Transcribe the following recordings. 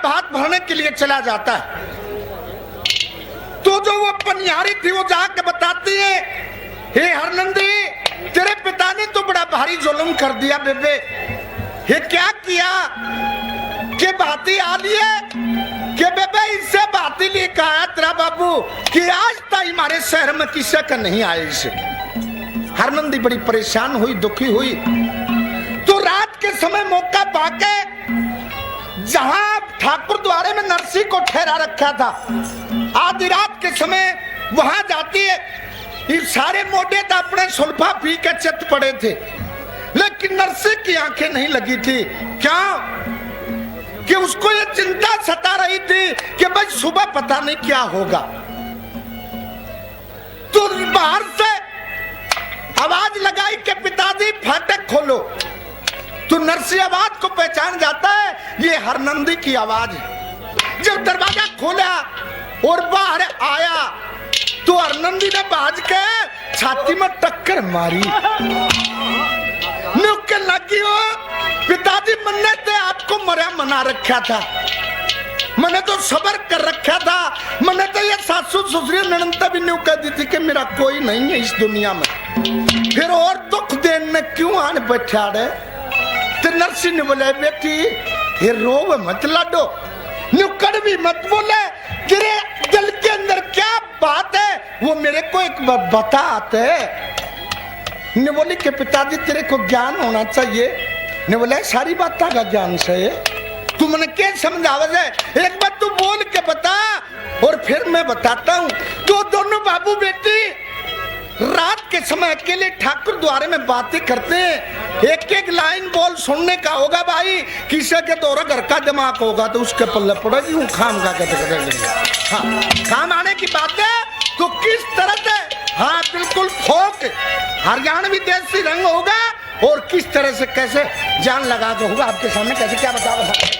भात भरने के लिए चला जाता है। तो जो वो पनियारी थी वो जाके बताती है, हे हरनंदी, तेरे पिता ने तो बड़ा भारी जुल्म कर दिया बेबे। ये क्या किया कि बाती आ लिए कि बेबे इससे बाती लिए कहा तेरा बाबू कि आज तक हमारे शहर में किसी का नहीं आए इसे। हरनंदी बड़ी परेशान हुई, दुखी हुई। तो रात के समय मौका पाके जहां ठाकुर द्वारे में नरसी को ठहरा रखा था, आधी रात के समय वहां जाती है। ये सारे मोटे तो अपने सुल्फा पी के चित पड़े थे, लेकिन नरसी की आंखें नहीं लगी थी। क्या कि उसको ये चिंता सता रही थी कि भाई सुबह पता नहीं क्या होगा। तो बाहर से आवाज लगाई कि पिताजी फाटक खोलो। तो नरसी आवाज को पहचान जाता है, ये हरनंदी की आवाज है। जब दरवाजा खोला और बाहर आया तो हरनंदी ने बाज के छाती में टक्कर मारी। नुक्के लगी हो, पिताजी मन्ने थे आपको मरा मना रखा था, मैंने तो सबर कर रखा था। मैंने तो ये सासू ससुरी ननंदा भी न्यू कह दी थी कि मेरा कोई नहीं है इस दुनिया में, फिर और दुख देने क्यों आने बैठा रे। तो नरसी ने बोले, बेटी ये रोव मत लाडो, नुक्कड़ भी मत बोले, तेरे दिल के अंदर क्या बात है वो मेरे को एक बार बता आते। ने बोली कि पिताजी तेरे को ज्ञान होना चाहिए। ने बोला सारी बात का ज्ञान से तू मैंने क्या समझावा है, एक बार तू बोल के बता और फिर मैं बताता हूँ। तो दोनों बाबू बेटी रात के समय अकेले ठाकुर द्वारे में बातें करते हैं। एक एक लाइन बोल सुनने का होगा भाई, किसी के तो घर का दिमाग होगा तो उसके पल्ले पड़ेगी। हूँ खाम का हाँ, काम आने की बात है तो किस तरह से, हाँ बिल्कुल फोक हरियाणवी देसी रंग होगा और किस तरह से कैसे जान लगा के होगा आपके सामने, कैसे क्या बताओ।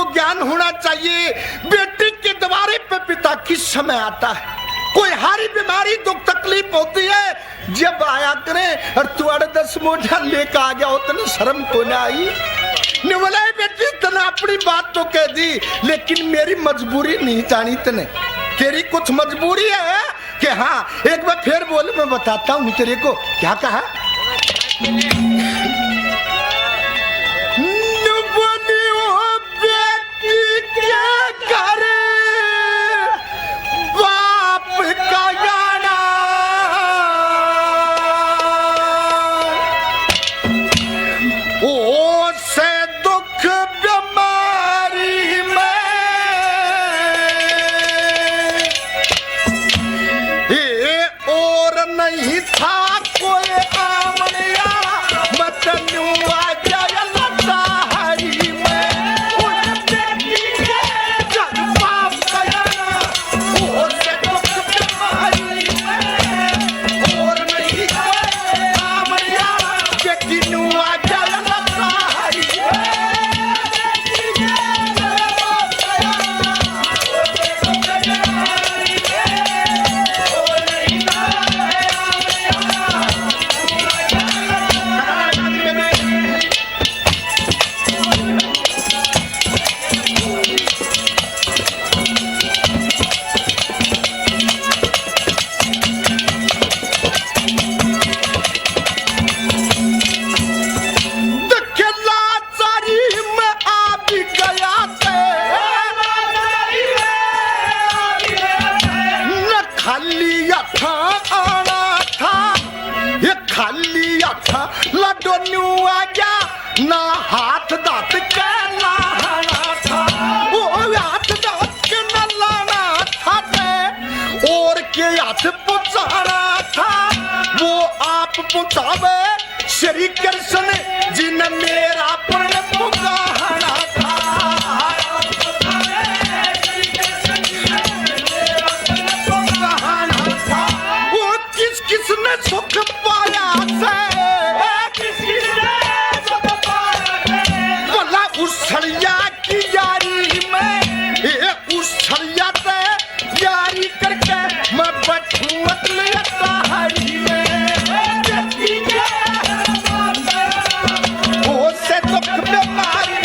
ज्ञान होना चाहिए बेटी के द्वारे पे पिता किस समय आता है। कोई हारी बीमारी दुख तकलीफ होती है जब आया करे और तुम्हारे 10 मोटा लेकर आ गया उतनी शर्म को ना आई। बोला बेटी तने अपनी बात तो कह दी लेकिन मेरी मजबूरी नहीं जानी तने, तेरी कुछ मजबूरी है कि हाँ एक बार फिर बोल मैं बताता हूँ तेरे को क्या कहा। ना हाथ दांत के लाना था, वो हाथ दांत के न लाना था। पहुंचावे श्री कृष्ण जी ने मेरा प्रण पुकारा था। वो किस किसने सुख पाया से बोला उस छड़िया की यारी में, उस छड़िया से यारी करके मैं बैठूं अगले तारी में। वो से दुख बीमारी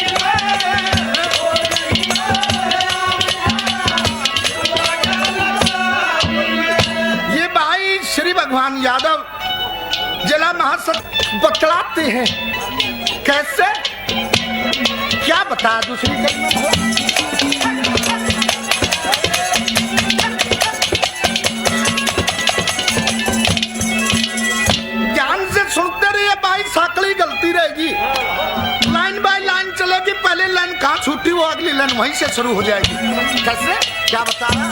ये भाई श्री भगवान यादव जिला महासत बतलाते हैं। कैसे क्या बता दूसरी ध्यान से सुनते रहिए भाई, साकली गलती रहेगी, लाइन बाय लाइन चलेगी। पहले लाइन कहाँ छूटी वो अगली लाइन वहीं से शुरू हो जाएगी। कैसे क्या बता रहा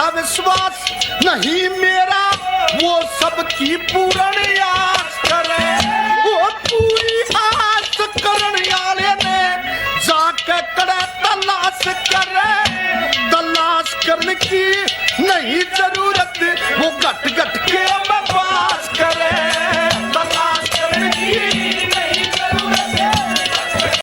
विश्वास नहीं मेरा वो सबकी पूर्ण आस करे। वो पूरी आस करने वाले ने जाके करे तलाश करे। तलाश करने की नहीं जरूर